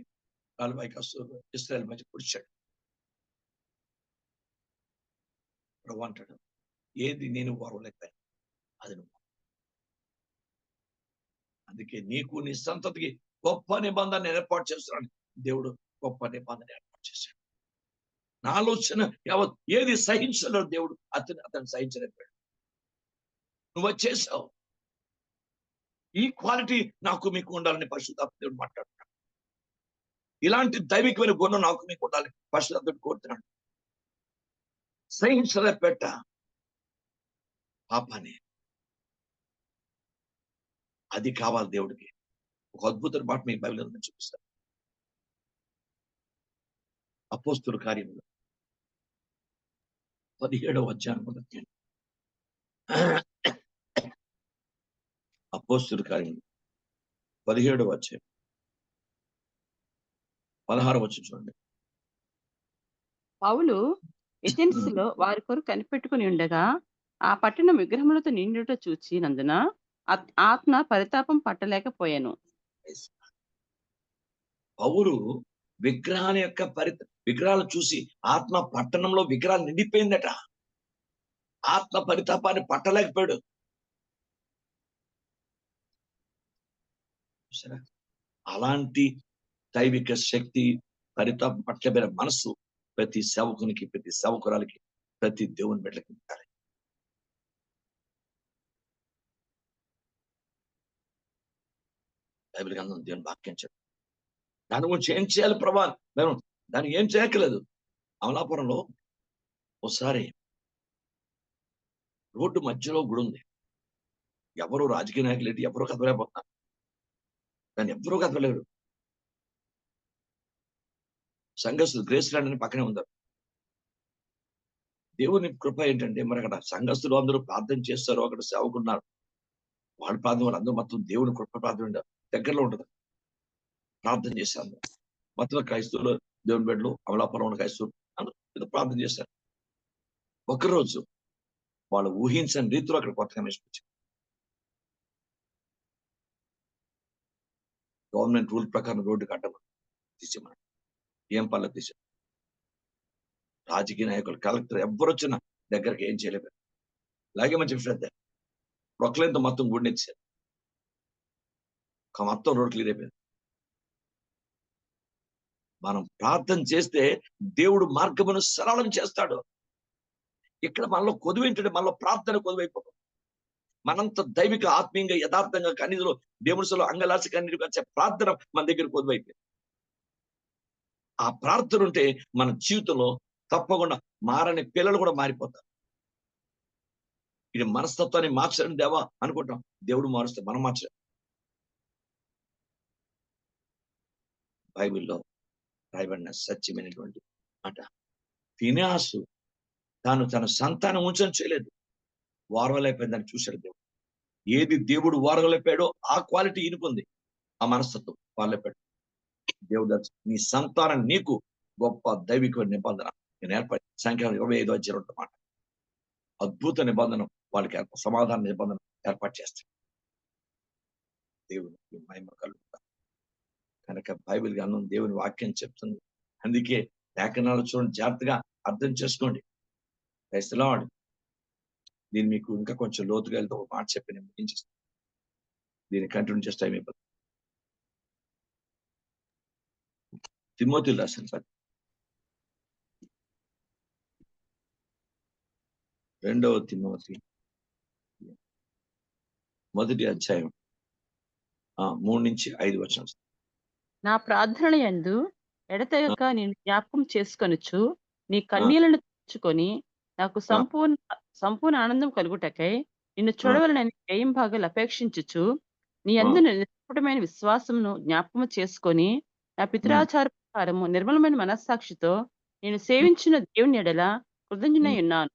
40 కస్తూరు ఇశ్రాయేల్ మధ్య పుడిచాడు. ప్రభు అంటాడు, ఏది నేను వారవలేకపోయాను అది నువ్వు. అందుకే నీకు నీ సంతతికి గొప్ప నిబంధన ఏర్పాటు చేస్తున్నాడు దేవుడు. గొప్ప నిబంధన ఏర్పాటు చేశాడు. నా ఆలోచన యావత్ ఏది సహించలేడు దేవుడు, అతను సహించలేకపోయాడు. నువ్వు వచ్చేసావు. ఈ క్వాలిటీ నాకు మీకు ఉండాలని పరిశుద్ధాత్మ దేవుడు మాట్లాడుతున్నాడు. ఇలాంటి దైవికమైన గుణం నాకు మీకు ఉండాలని పరిశుద్ధాత్మ కోరుతున్నాడు. సహించలేపెట్ట పాపాన్ని. అది కావాలి దేవుడికి. ఒక అద్భుతమైన మాట మీకు బైబిల్ నేను చూపిస్తాను. అపోస్తుల కార్యములు 17వ అధ్యాయం మొదటి. అపోస్తుల కార్యములు 17వ అధ్యాయం 16వ వచనం చూడండి. పౌలు ఎథెన్సులో వారి కొరకు కనిపెట్టుకుని ఉండగా ఆ పట్టణం విగ్రహములతో నిండుట చూచినందున ఆత్మ పరితాపం పట్టలేకపోయాను. పౌలు విగ్రహాల యొక్క విగ్రహాలు చూసి ఆత్మ పట్టణంలో విగ్రహాలు నిండిపోయిందట. ఆత్మ పరితాపాన్ని పట్టలేకపోయాడు. అలాంటి దైవిక శక్తి, పరితాపం పట్టలేకపోయిన మనసు ప్రతి సేవకునికి, ప్రతి సేవకురాలకి, ప్రతి దేవుని బిడ్డలకి ఉండాలి. బైబిల్ గ్రంథం దేవుని వాక్యం చెప్పి దాని గురించి ఏం చేయాలి ప్రభా? మేము దానికి ఏం చేయక్కలేదు. అమలాపురంలో ఒకసారి రోడ్డు మధ్యలో గుడి ఉంది. ఎవరు రాజకీయ నాయకులు ఏంటి ఎవరు కదలలేకపోతున్నారు. దాన్ని ఎవరూ కదలలేరు. సంఘస్థులు గ్రేస్ ల్యాండ్ అని పక్కనే ఉంది. దేవుని కృప ఏంటంటే మరి అక్కడ సంఘస్థులు అందరూ ప్రార్థన చేస్తారు. అక్కడ సేవకున్నారు. వాళ్ళ ప్రార్థన వాళ్ళందరూ మొత్తం దేవుని కృప ప్రార్థన దగ్గరలో ఉంటుంది. ప్రార్థన చేశారు. మొత్తం క్రైస్తవులు, దేవుని బిడ్డలు, అమలాపురం ఉన్న క్రైస్తవులు అందరూ ఏదో ప్రార్థన చేశారు. ఒకరోజు వాళ్ళు ఊహించని రీతిలో అక్కడ కొత్త కమిషన్ వచ్చింది. గవర్నమెంట్ రూల్ ప్రకారం రోడ్డు కట్టమని తీసేమని ఏం పర్లేదు తీసాం. రాజకీయ నాయకులు, కలెక్టర్ ఎవ్వరు వచ్చినా దగ్గరికి ఏం చేయలేదు. అలాగే మంచి శ్రద్ధ ప్రొక్లైన్తో మొత్తం గుడినిచ్చారు. మొత్తం రోడ్ క్లియర్ అయిపోయింది. మనం ప్రార్థన చేస్తే దేవుడు మార్గమును సరళం చేస్తాడు. ఇక్కడ మనలో కొదువు ఏంటంటే మనలో ప్రార్థన కొదువైపోతుంది. మనంత దైవిక ఆత్మీయంగా యథార్థంగా కనీలో దేవుడిలో అంగలాసి కన్నీరు వచ్చే ప్రార్థన మన దగ్గర కొదువైపోయింది. ఆ ప్రార్థన ఉంటే మన జీవితంలో తప్పకుండా మారని పిల్లలు కూడా మారిపోతారు. ఇది మనస్తత్వాన్ని మార్చడం దేవా అనుకుంటాం. దేవుడు మారుస్తే మనం మార్చడం. బైబిల్లో రాయబడిన సత్యమైనటువంటి మాట. ఫినెహాసు తాను తన సంతానం ఉంచని చేయలేదు. వారవలైపోయిందని చూశాడు దేవుడు. ఏది దేవుడు వారవలైపోయాడో ఆ క్వాలిటీ ఇనుకుంది. ఆ మనస్తత్వం వారలైపోయాడు. దేవుడు నీ సంతానం నీకు గొప్ప దైవిక నిబంధన నేను ఏర్పడి సంఖ్య 25 మాట అద్భుత నిబంధన వాళ్ళకి సమాధాన నిబంధన ఏర్పాటు చేస్తాడు. దేవునికి మహిమ కలుగుతా. కనుక బైబిల్ గ్రంథం దేవుని వాక్యం చెప్తుంది. అందుకే లేఖనాలు చూడండి, జాగ్రత్తగా అర్థం చేసుకోండి. Praise the Lord. దీన్ని మీకు ఇంకా కొంచెం లోతుగా వెళ్తే ఒక మాట చెప్పి నేను ముగించేస్తాను. దీన్ని కంటిన్యూ చేస్తే టైం అయిపోతుంది. తిమోతికి రాసిన పత్రిక 2వ తిమోతి 1వ అధ్యాయం 3-5 వచనాలు. నా ప్రార్థనల యందు ఎడతెగక నేను జ్ఞాపకం చేసుకొనుచు నీ కన్నీళ్లను తుడుచుకొని నాకు సంపూర్ణ ఆనందం కలుగుటకై నిన్ను చూడవలనని భాగాలు అపేక్షించుచు నీ యందు నిష్కపటమైన విశ్వాసమును జ్ఞాపకము చేసుకొని నా పితరాచార ప్రకారము నిర్మలమైన మనస్సాక్షితో నేను సేవించిన దేవుని ఎడల కృతజ్ఞుడై ఉన్నాను.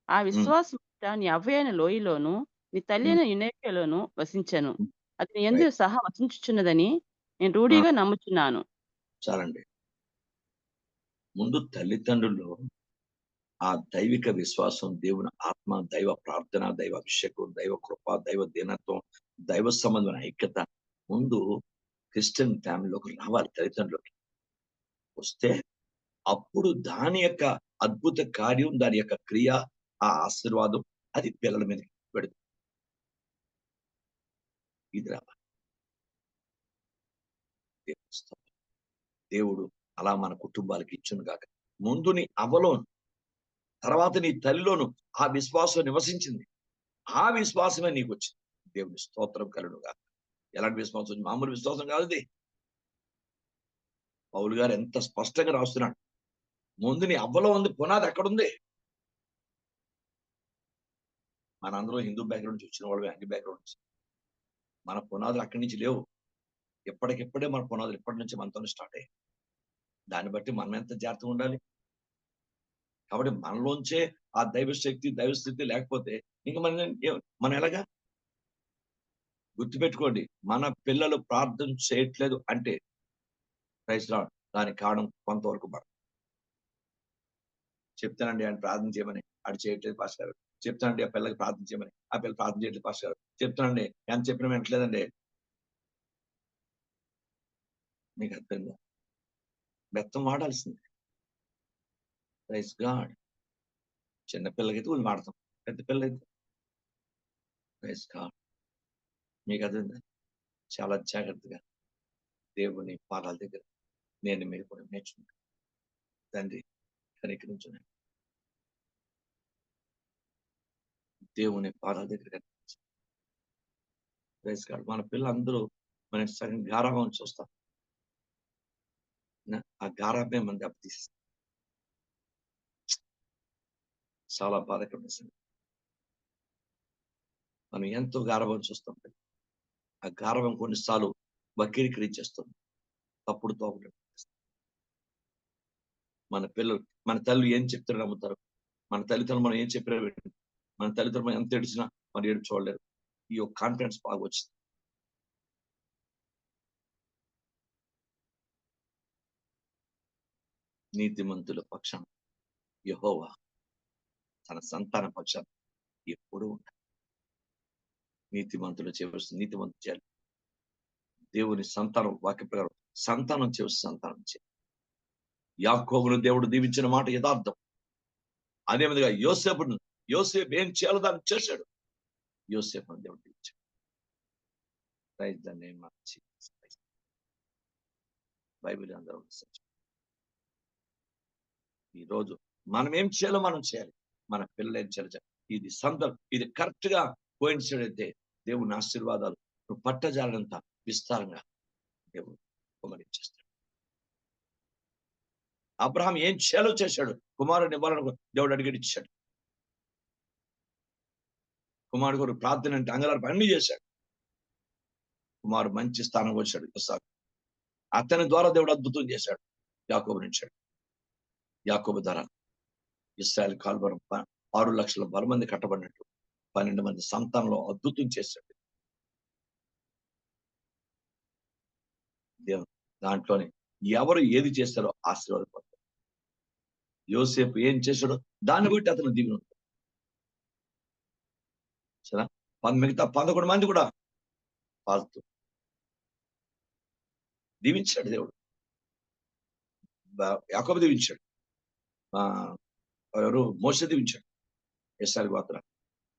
ఆ విశ్వాసం నీ అవ్వయైన లోయలోను నీ తల్లి అయిన యునేఫియలోను వసించెను. అది నీ యందు సహా వసించుచున్నదని నేను రూఢిగా నమ్ముచున్నాను. చాలండి. ముందు తల్లిదండ్రులు ఆ దైవిక విశ్వాసం, దేవుని ఆత్మ, దైవ ప్రార్థన, దైవ అభిషేకం, దైవ కృప, దైవ దీనత్వం, దైవ సంబంధమైన ఐక్యత ముందు క్రిస్టియన్ ఫ్యామిలీలోకి రావాలి. తల్లిదండ్రులకి వస్తే అప్పుడు దాని యొక్క అద్భుత కార్యం, దాని యొక్క క్రియ, ఆ ఆశీర్వాదం అది పిల్లల మీద పెడుతుంది. ఇది రావాలి. దేవుడు అలా మన కుటుంబాలకి ఇచ్చును గాక. ముందు నీ అవ్వలోను, తర్వాత నీ తల్లిలోను ఆ విశ్వాసం నివసించింది. ఆ విశ్వాసమే నీకు వచ్చింది. దేవుని స్తోత్రం కలుగునుగా. ఎలాంటి విశ్వాసం? మామూలు విశ్వాసం కాదు ఇది. పౌలు గారు ఎంత స్పష్టంగా రాస్తున్నాడు. ముందు నీ అవ్వలో ఉంది, పునాది ఎక్కడుంది? మనందరం హిందూ బ్యాక్గ్రౌండ్ నుంచి వచ్చిన వాళ్ళు, అన్ని బ్యాక్గ్రౌండ్ నుంచి. మన పునాదులు అక్కడి నుంచి లేవు. ఎప్పటికిప్పుడే మన పునాదులు ఇప్పటి నుంచి మనతోనే స్టార్ట్ అయ్యాయి. దాన్ని బట్టి మనం ఎంత జాగ్రత్తగా ఉండాలి. కాబట్టి మనలోంచే ఆ దైవ శక్తి, దైవ స్థితి లేకపోతే ఇంకా మనం ఎలాగా? గుర్తుపెట్టుకోండి, మన పిల్లలు ప్రార్థన చేయట్లేదు అంటే ప్రైజ్ లార్డ్, దానికి కారణం కొంతవరకు చెప్తానండి ఆయన ప్రార్థన చేయమని, ఆడు చేయట్లేదు పాస్టర్ గారు. చెప్తానండి ఆ పిల్లకి ప్రార్థన చేయమని, ఆ పిల్లలు ప్రార్థన చేయట్లేదు పాస్టర్ గారు. చెప్తానండి ఎంత చెప్పినా వినట్లేదండి. మీకు అర్థంగా బెత్తం వాడాల్సింది. Praise God. చిన్న పిల్లకైతే వాళ్ళు వాడతాం, పెద్ద పిల్లలైతే ప్రైజ్ గాడ్. మీకు అర్థం చాలా జాగ్రత్తగా దేవుని పాదాల దగ్గర నేను మీరు కూడా నేర్చుకుంటాను. తండ్రి కనికరించున్నాను. దేవుని పాదాల దగ్గర ప్రైజ్ గాడ్. మన పిల్లలందరూ మనం సగం గారాబం చూస్తాం. ఆ గారాబమే మనం దెబ్బతీసేస్తాం. చాలా బాధాకరమైన సంగతి. మనం ఎంతో గారాబం చూస్తాం. ఆ గారాబం కొన్నిసార్లు వక్రీకరించేస్తుంది. తప్పుడు తోవలో మన పిల్లలు, మన తల్లి ఏం చెప్తారో నమ్ముతారు. మన తల్లిదండ్రులు మనం ఏం చెప్పినా వింటారు. మన తల్లిదండ్రులు మనం ఎంత ఏడిచినా మనం ఏడుపు చూడలేరు. ఈ యొక్క కాన్ఫిడెన్స్ బాగా వచ్చింది. నీతిమంతుల పక్షాన యెహోవా తన సంతాన పక్షాన ఎప్పుడూ ఉంటాడు. నీతిమంతులు చేయవలసిన నీతిమంతులు చేయాలి. దేవుని సంతానం వాక్య ప్రకారం సంతానం చేయవలసిన సంతానం చేయాలి. యాకోబును దేవుడు దీవించిన మాట యథార్థం. అదే విధంగా యోసేపు ఏం చేయాలో దాన్ని చేశాడు. యోసేపును దేవుడు దీవించాడు. Praise the name of Jesus Christ. Bible అందరూ ఈ రోజు మనం ఏం చేయాలో మనం చేయాలి. మన పిల్లలు ఏం చేయాలి. ఇది ఇది కరెక్ట్ గా కోయిన్సైడ్ అయితే దేవుని ఆశీర్వాదాలు పట్టజాలంత విస్తారంగా దేవుడు కుమరించేస్తాడు. అబ్రహాం ఏం చేయాలో చేశాడు. కుమారుని ఇవ్వాలని దేవుడు అడిగిచ్చాడు. కుమారుడు గారు ప్రార్థన అంటే అంగలార్పు అన్ని చేశాడు. కుమారు మంచి స్థానం వచ్చాడు. ఇస్సాకు అతని ద్వారా దేవుడు అద్భుతం చేశాడు. యాకోబుని ఇచ్చాడు. యాకోబు ధర ఇశ్రాయేల్ కాల్వరం 6 లక్షల మంది కట్టబడినట్టు 12 మంది సంతానంలో అద్భుతం చేశాడు. దేవుడు దాంట్లోనే ఎవరు ఏది చేస్తారో ఆశీర్వాదపడతారు. యోసేపు ఏం చేశాడో దాన్ని బట్టి అతను దీవెన ఉంటుంది. సరే, మిగతా 11 మంది కూడా పాల్తూ దీవించాడు దేవుడు. యాకోబు దీవించాడు. ఎవరు మోషే దీవించాడు. ఇశ్రాయేలు గోత్రం.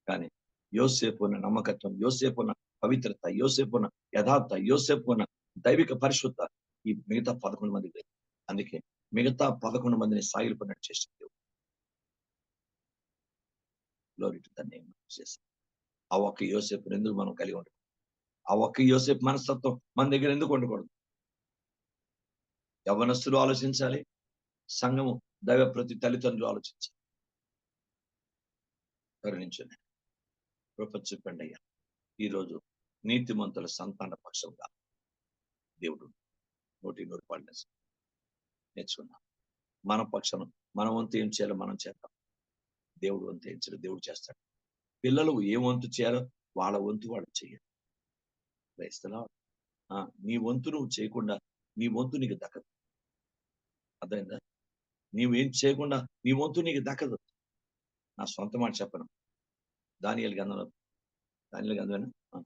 కానీ యోసేపు ఉన్న నమ్మకత్వం, యోసేపు ఉన్న పవిత్రత, యోసేపు ఉన్న యథార్థత, యోసేపు ఉన్న దైవిక పరిశుద్ధత ఈ మిగతా 11 మందికి లేదు. అందుకే మిగతా 11 మందిని సాగిలిపోయినట్టు చేశాడు దేవుడు. Glory to the name of Jesus. ఆ ఒక్క యోసేపుని ఎందుకు మనం కలిగి ఉండకూడదు? ఆ ఒక్క యోసేపు మనస్తత్వం మన దగ్గర ఎందుకు ఉండకూడదు? యవ్వనస్తులు ఆలోచించాలి. సంఘము దైవ ప్రతి తల్లిదండ్రులు ఆలోచించాలి. కరుణించండి, కృప చూపండి అయ్యా. ఈరోజు నీతిమంతుల సంతాన పక్షంగా దేవుడు 100 పాడిన నేర్చుకున్నాం. మన పక్షం మన వంతు ఏం చేయాలో మనం చేద్దాం. దేవుడు వంతు ఏం చేయాలో దేవుడు చేస్తాడు. పిల్లలు ఏ వంతు చేయాలో వాళ్ళ వంతు వాళ్ళు చేయాలి. క్రైస్తలా నీ వంతు నువ్వు చేయకుండా నీ వంతు నీకు దక్కదు. అర్థమైందా? నీవేం చేయకుండా నీ వంతు నీకు దక్కదు. నా సొంత మాట చెప్పను. దానియేలు గ్రంథం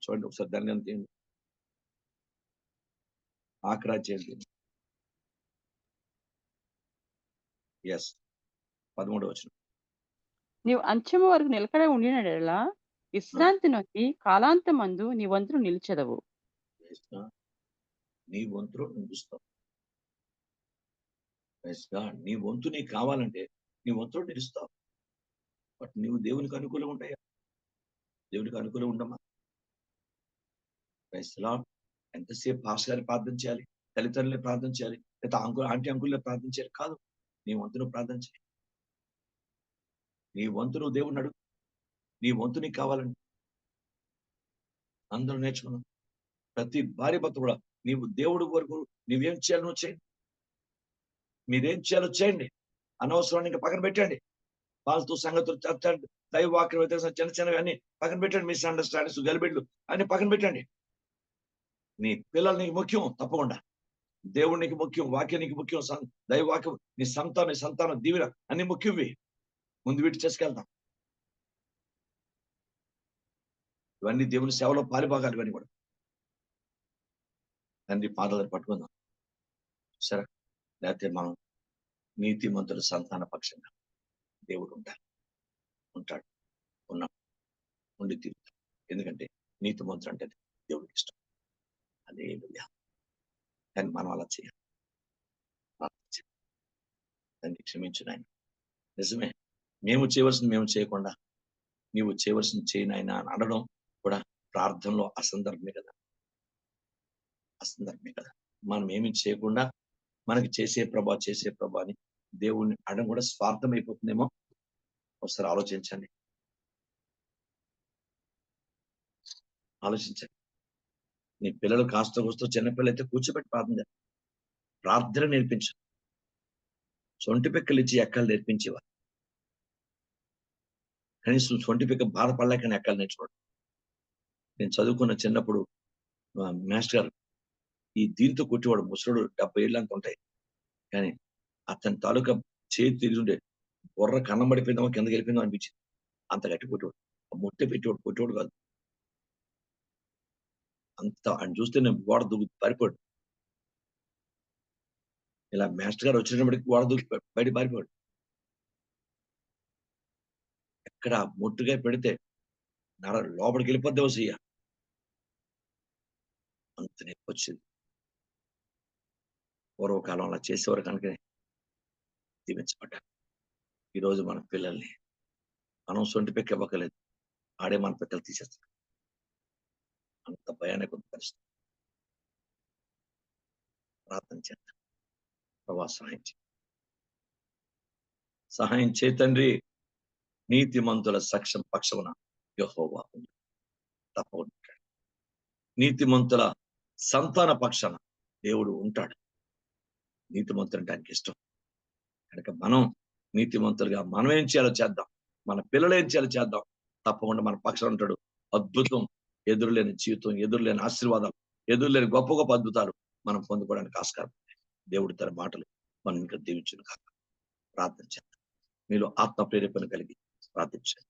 చూడండి ఒకసారి. దాని గ్రంథం తీయండి. ఆఖరా చేయండి. ఎస్ 13వ వచనం. నీవు అంచెము వరకు నిలకడ ఉండినడలా విశ్రాంతి నొంది కాలాంతమందు నీ వంతును నిలిచెదవు. నీ వంతులో నిలుస్తావు. నీ వంతు నీకు కావాలంటే నీ వంతులో నిలుస్తావు. బట్ నీవు దేవునికి అనుకూలంగా ఉంటాయా? దేవునికి అనుకూలంగా ఉండమ్మా. ఎంతసేపు పాస్టర్ గారిని ప్రార్థన చేయాలి, తల్లిదండ్రులే ప్రార్థన చేయాలి, లేదా ఆంటీ అంకులే ప్రార్థన చేయాలి కాదు. నీ వంతును ప్రార్థన చేయాలి. నీ వంతును దేవుని అడుగు. నీ వంతు నీకు కావాలండి. అందరూ నేర్చుకున్నాం. ప్రతి భార్య భర్త కూడా నీవు దేవుడి వరకు నీవేం చేయాలో నువ్వు చేయండి. మీరేం చేయాలో చేయండి. అనవసరాన్ని ఇంకా పక్కన పెట్టండి. ఫాల్తూ సంగతులు, చర్చ, దైవ వాక్యం వ్యతిరేక చిన్న చిన్నవి అన్ని పక్కన పెట్టండి. మిస్అండర్స్టాండింగ్స్, గలిబిడ్లు అన్ని పక్కన పెట్టండి. నీ పిల్లలు నీకు ముఖ్యం తప్పకుండా. దేవుడు నీకు ముఖ్యం, వాక్యం నీకు ముఖ్యం, దైవ వాక్యం, నీ సంతానం దీవెన అన్ని ముఖ్యవి. ముందు వీటి చేసుకెళ్తాం. ఇవన్నీ దేవుని సేవలో పాలిభాగాలు. ఇవన్నీ కూడా తండ్రి పాదాలు పట్టుకుందాం. సరే, లేకపోతే మనం నీతిమంతుల సంతాన పక్షంగా దేవుడు ఉంటాడు ఉండి తీరుతాడు. ఎందుకంటే నీతిమంతుడు అంటే దేవుడికి ఇష్టం. అదే కానీ మనం అలా చేయాలి. దాన్ని క్షమించు నాయన. నిజమే, మేము చేయవలసింది మేము చేయకుండా నీవు చేయవలసింది చేయనాయన అని అనడం కూడా ప్రార్థనలో అసందర్భమే కదా. ఆ సందర్భమే కదా. మనం ఏమి చేయకుండా మనకి చేసే ప్రభా అని దేవుణ్ణి అడగడం కూడా స్వార్థం అయిపోతుందేమో. ఒకసారి ఆలోచించండి. ఆలోచించండి. నీ పిల్లలు కాస్త కూస్తో చిన్నపిల్లలైతే కూర్చోబెట్టి ప్రార్థన చేయండి. ప్రార్థన నేర్పించు. సొంటి పిక్కలు ఇచ్చి ఎక్కలు నేర్పించేవారు. కనీసం సొంటి పిక్క బాధపడలేకని ఎక్కలు నేర్చుకోవడం. నేను చదువుకున్న చిన్నప్పుడు మాస్టర్ గారు ఈ దీంతో కొట్టేవాడు. ముసలోడు 70 ఏళ్ళు అంత ఉంటాయి. కానీ అతని తాలూకా చేతి తిరిగుండే బుర్ర కన్నం పడిపోయిందేమో, కిందకి వెళ్ళిపోయిందో అనిపించింది. అంత గట్టి కొట్టేవాడు. ముట్టె పెట్టేవాడు, కొట్టేవాడు కాదు. అంత ఆయన చూస్తే నేను గోడ దూకి పారిపోయాడు. ఇలా మాస్టర్ గారు వచ్చినప్పటికి గోడ దూకి బయట పారిపోయాడు. ఎక్కడ మొట్టుగా పెడితే లోపలికి వెళ్ళిపోద్దే వసయ్య. అంత నొప్పి వచ్చింది. పూర్వకాలం అలా చేసేవారు కనుక దీవించబడ్డారు. ఈరోజు మన పిల్లల్ని మనం సొంటి పెక్క ఇవ్వకలేదు. ఆడే మన పెక్కలు తీసేస్తాడు. అంత భయానక పరిస్థితి. ప్రార్థన చేద్దాం. ప్రభా సహాయం చేయి. సహాయం చేయి తండ్రి. నీతిమంతుల పక్షమున యెహోవా తప్పకుండా ఉంటాడు. నీతిమంతుల సంతాన పక్షాన దేవుడు ఉంటాడు. నీతిమంతులు అంటే ఆయనకి ఇష్టం కనుక మనం నీతిమంతులుగా మనం ఏం చేయాలో చేద్దాం. మన పిల్లలు ఏం చేయాలో చేద్దాం. తప్పకుండా మన పక్షాన ఉంటాడు. అద్భుతం, ఎదురులేని జీవితం, ఎదురులేని ఆశీర్వాదాలు, ఎదురులేని గొప్ప గొప్ప అద్భుతాలు మనం పొందుకోవడానికి ఆస్కారం ఉంది. దేవుడు తన మాటలు మనం ఇంకా దీవించును కాక. ప్రార్థన చేద్దాం. మీలో ఆత్మ ప్రేరేపణ కలిగి ప్రార్థించండి.